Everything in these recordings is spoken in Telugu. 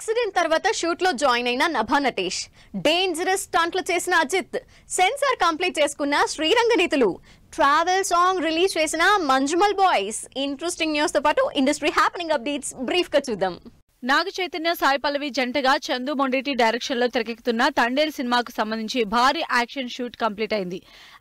యాక్సిడెంట్ తర్వాత షూట్ లో జాయిన్ అయిన నభా నటేష్, డేంజరస్ స్టంట్లు చేసిన అజిత్, సెన్సార్ కంప్లీట్ చేసుకున్న శ్రీరంగనీతులు, ట్రావెల్ సాంగ్ రిలీజ్ చేసిన మంజుమల్ బాయ్స్. ఇంట్రెస్టింగ్ న్యూస్ తో పాటు ఇండస్ట్రీ హ్యాపెనింగ్ అప్డేట్స్ బ్రీఫ్ గా చూద్దాం. నాగ చైతన్య, సాయి పల్లవి జంటగా చందు మొండేటి డైరెక్షన్ లో తెరకెక్కుతున్న తండేల్ సినిమాకు సంబంధించి భారీ యాక్షన్ షూట్ కంప్లీట్ అయింది.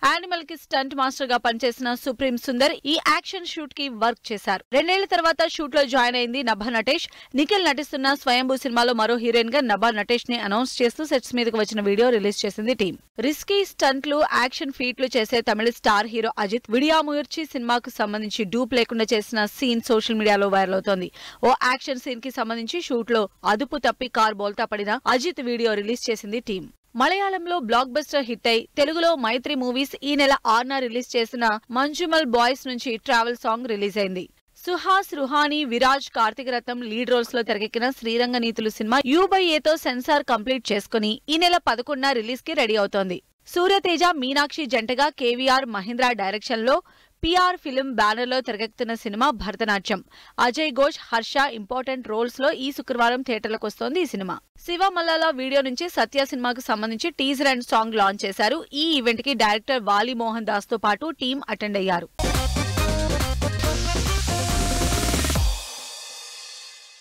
యానిమల్ కి స్టంట్ మాస్టర్ గా పనిచేసిన సుప్రీం సుందర్ ఈ యాక్షన్ షూట్ కి వర్క్ చేశారు. 2 ఏళ్ల తర్వాత షూట్ లో జాయిన్ అయింది నభా నటేష్. నిఖిల్ నటిస్తున్న స్వయంభూ సినిమాలో మరో హీరోయిన్ గా నభా నటేష్ ని అనౌన్స్ చేస్తూ సెట్స్ మీదకు వచ్చిన వీడియో రిలీజ్ చేసింది టీం. రిస్కీ స్టంట్లు, యాక్షన్ ఫీట్లు చేసే తమిళ స్టార్ హీరో అజిత్ విడియాముయర్చి సినిమాకు సంబంధించి డూప్ లేకుండా చేసిన సీన్ సోషల్ మీడియాలో వైరల్ అవుతోంది. ఓ యాక్షన్ సీన్ కి సంబంధించి షూట్ లో అదుపు తప్పి కార్ బోల్తా పడిన అజిత్ వీడియో రిలీజ్ చేసింది టీం. మలయాళంలో బ్లాక్ బస్టర్ హిట్ అయి తెలుగులో మైత్రి మూవీస్ ఈ నెల 6న రిలీజ్ చేసిన మంజుమల్ బాయ్స్ నుంచి ట్రావెల్ సాంగ్ రిలీజ్ అయింది. సుహాస్, రుహానీ, విరాజ్, కార్తిక రత్నం లీడ్ రోల్స్ లో తెరకెక్కిన శ్రీరంగనీతులు సినిమా U/A తో సెన్సార్ కంప్లీట్ చేసుకుని ఈ నెల 11న రిలీజ్ కి రెడీ అవుతోంది. సూర్యతేజ, మీనాక్షి జంటగా KVR మహీంద్రా డైరెక్షన్ లో PR ఫిల్మ్ బ్యానర్ లో తెరకెక్కుతున్న cinema Bharatanatyam. Ajay Ghosh, Harsha important roles లో ఈ శుక్రవారం థియేటర్లకు వస్తోంది ఈ సినిమా. శివ మల్లాల వీడియో నుంచి సత్య సినిమాకు సంబంధించి టీజర్ అండ్ సాంగ్ లాంచ్ చేశారు. ఈ ఈవెంట్ కి డైరెక్టర్ వాలి మోహన్ దాస్ తో పాటు టీం అటెండ్ అయ్యారు.